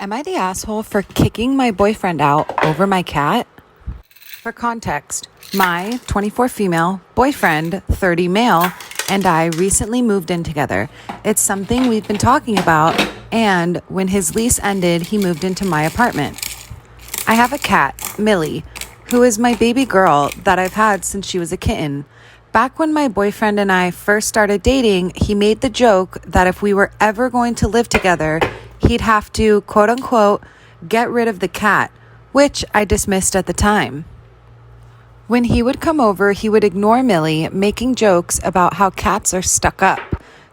Am I the asshole for kicking my boyfriend out over my cat? For context, my 24 female boyfriend, 30 male, and I recently moved in together. It's something we've been talking about, and when his lease ended, he moved into my apartment. I have a cat, Millie, who is my baby girl that I've had since she was a kitten. Back when my boyfriend and I first started dating, he made the joke that if we were ever going to live together, he'd have to, quote unquote, get rid of the cat, which I dismissed at the time. When he would come over, he would ignore Millie, making jokes about how cats are stuck up,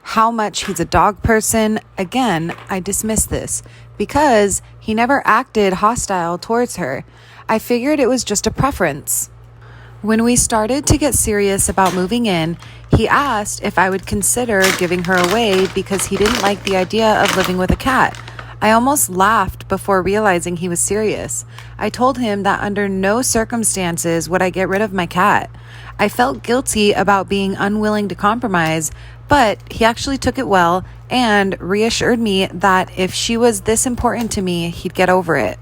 how much he's a dog person. Again, I dismissed this because he never acted hostile towards her. I figured it was just a preference. When we started to get serious about moving in, he asked if I would consider giving her away because he didn't like the idea of living with a cat. I almost laughed before realizing he was serious. I told him that under no circumstances would I get rid of my cat. I felt guilty about being unwilling to compromise, but he actually took it well and reassured me that if she was this important to me, he'd get over it.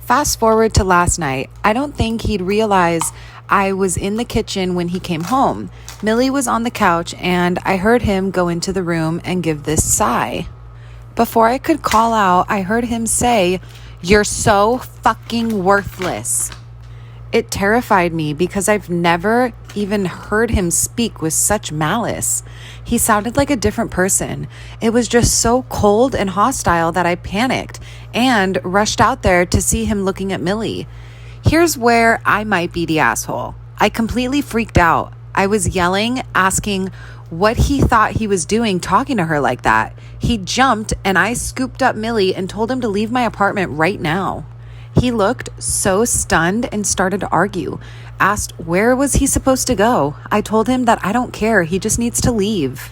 Fast forward to last night. I don't think he'd realize I was in the kitchen when he came home. Millie was on the couch and I heard him go into the room and give this sigh. Before I could call out, I heard him say, "You're so fucking worthless." It terrified me because I've never even heard him speak with such malice. He sounded like a different person. It was just so cold and hostile that I panicked and rushed out there to see him looking at Millie. Here's where I might be the asshole. I completely freaked out. I was yelling, asking what he thought he was doing talking to her like that. He jumped and I scooped up Millie and told him to leave my apartment right now. He looked so stunned and started to argue, asked where was he supposed to go. I told him that I don't care, he just needs to leave.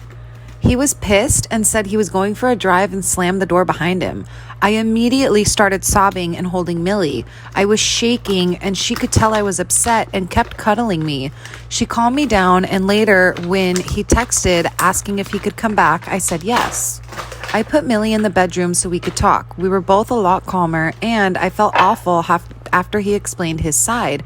He was pissed and said he was going for a drive and slammed the door behind him. I immediately started sobbing and holding Millie. I was shaking and she could tell I was upset and kept cuddling me. She calmed me down, and later when he texted asking if he could come back, I said yes. I put Millie in the bedroom so we could talk. We were both a lot calmer and I felt awful after he explained his side.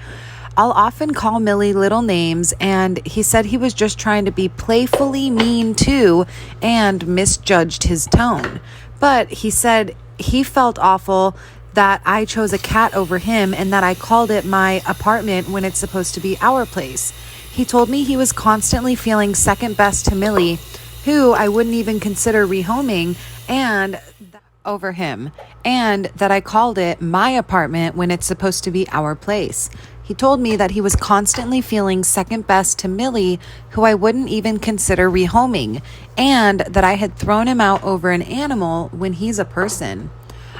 I'll often call Millie little names, and he said he was just trying to be playfully mean too and misjudged his tone. But he said he felt awful that I chose a cat over him and that I called it my apartment when it's supposed to be our place. He told me he was constantly feeling second best to Millie, who I wouldn't even consider rehoming, and over him, and that I called it my apartment when it's supposed to be our place. He told me that he was constantly feeling second best to Millie, who I wouldn't even consider rehoming, and that I had thrown him out over an animal when he's a person.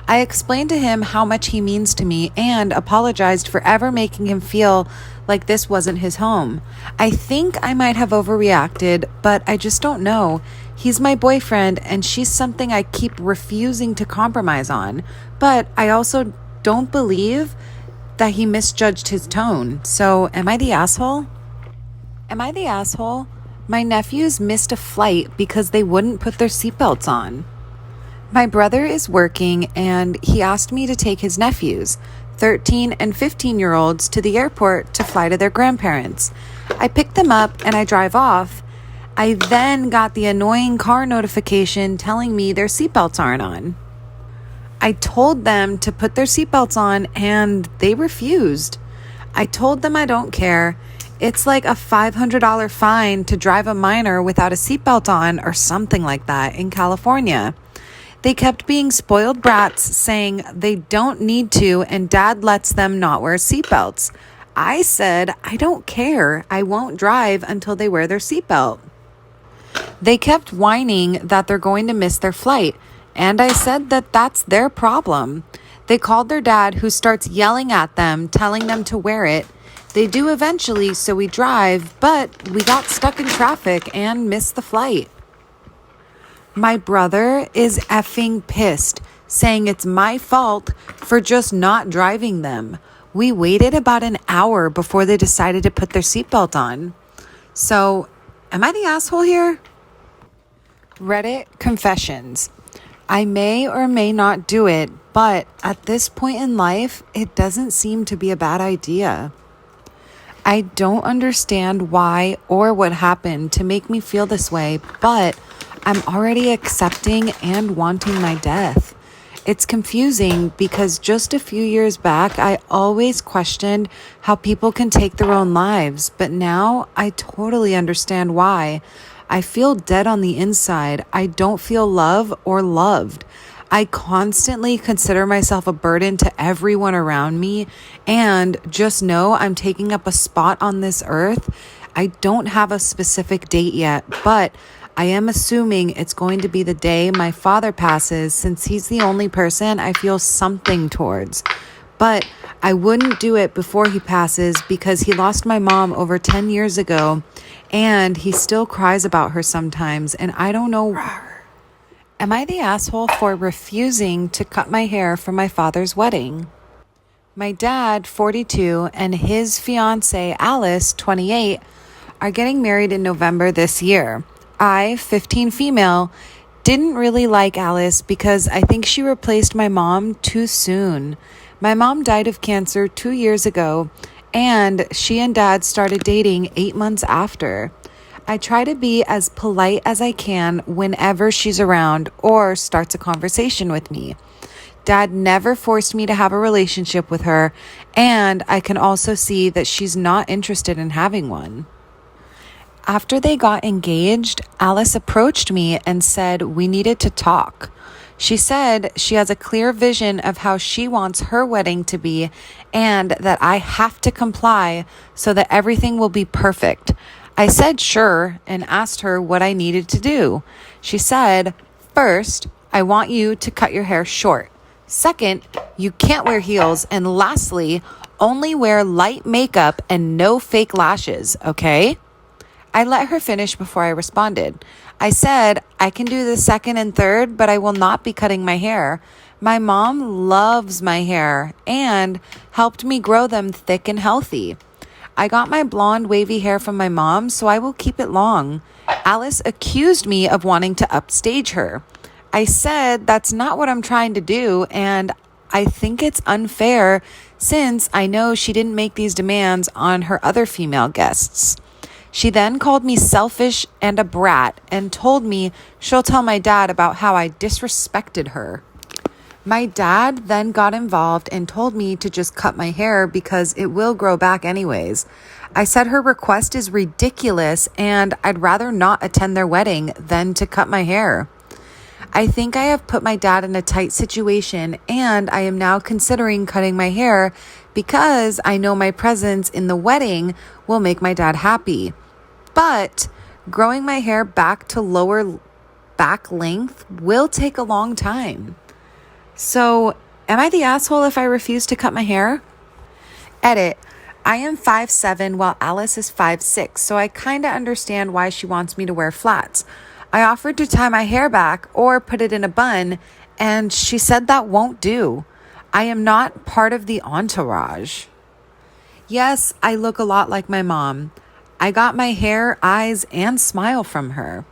I explained to him how much he means to me and apologized for ever making him feel like this wasn't his home. I think I might have overreacted, but I just don't know. He's my boyfriend and she's something I keep refusing to compromise on, but I also don't believe that he misjudged his tone. So am I the asshole? Am I the asshole? My nephews missed a flight because they wouldn't put their seatbelts on. My brother is working and he asked me to take his nephews, 13 and 15-year-olds, to the airport to fly to their grandparents. I pick them up and I drive off. I then got the annoying car notification telling me their seatbelts aren't on. I told them to put their seatbelts on and they refused. I told them I don't care. It's like a $500 fine to drive a minor without a seatbelt on or something like that in California. They kept being spoiled brats, saying they don't need to and dad lets them not wear seatbelts. I said, I don't care. I won't drive until they wear their seatbelt. They kept whining that they're going to miss their flight, and I said that that's their problem. They called their dad, who starts yelling at them, telling them to wear it. They do eventually, so we drive, but we got stuck in traffic and missed the flight. My brother is effing pissed, saying it's my fault for just not driving them. We waited about an hour before they decided to put their seatbelt on. So, am I the asshole here? Reddit confessions. I may or may not do it, But at this point in life, it doesn't seem to be a bad idea. I don't understand why or what happened to make me feel this way, but I'm already accepting and wanting my death. It's confusing because just a few years back, I always questioned how people can take their own lives, but now I totally understand why. I feel dead on the inside. I don't feel love or loved. I constantly consider myself a burden to everyone around me, and just know I'm taking up a spot on this earth. I don't have a specific date yet, but I am assuming it's going to be the day my father passes, since he's the only person I feel something towards. But I wouldn't do it before he passes because he lost my mom over 10 years ago, and he still cries about her sometimes, and I don't know. Am I the asshole for refusing to cut my hair for my father's wedding? My dad, 42, and his fiance, Alice, 28, are getting married in November this year. I, 15 female, didn't really like Alice because I think she replaced my mom too soon. My mom died of cancer 2 years ago, and she and dad started dating 8 months after. I try to be as polite as I can whenever she's around or starts a conversation with me. Dad never forced me to have a relationship with her, and I can also see that she's not interested in having one. After they got engaged, Alice approached me and said we needed to talk. She said she has a clear vision of how she wants her wedding to be and that I have to comply so that everything will be perfect. I said sure and asked her what I needed to do. She said, first, I want you to cut your hair short. Second, you can't wear heels. And lastly, only wear light makeup and no fake lashes, okay? I let her finish before I responded. I said, I can do the second and third, but I will not be cutting my hair. My mom loves my hair and helped me grow them thick and healthy. I got my blonde wavy hair from my mom, so I will keep it long. Alice accused me of wanting to upstage her. I said that's not what I'm trying to do, and I think it's unfair since I know she didn't make these demands on her other female guests. She then called me selfish and a brat and told me she'll tell my dad about how I disrespected her. My dad then got involved and told me to just cut my hair because it will grow back anyways. I said her request is ridiculous and I'd rather not attend their wedding than to cut my hair. I think I have put my dad in a tight situation, and I am now considering cutting my hair because I know my presence in the wedding will make my dad happy. But growing my hair back to lower back length will take a long time. So, am I the asshole if I refuse to cut my hair? Edit. I am 5'7" while Alice is 5'6", so I kind of understand why she wants me to wear flats. I offered to tie my hair back or put it in a bun, and she said that won't do. I am not part of the entourage. Yes, I look a lot like my mom. I got my hair, eyes, and smile from her.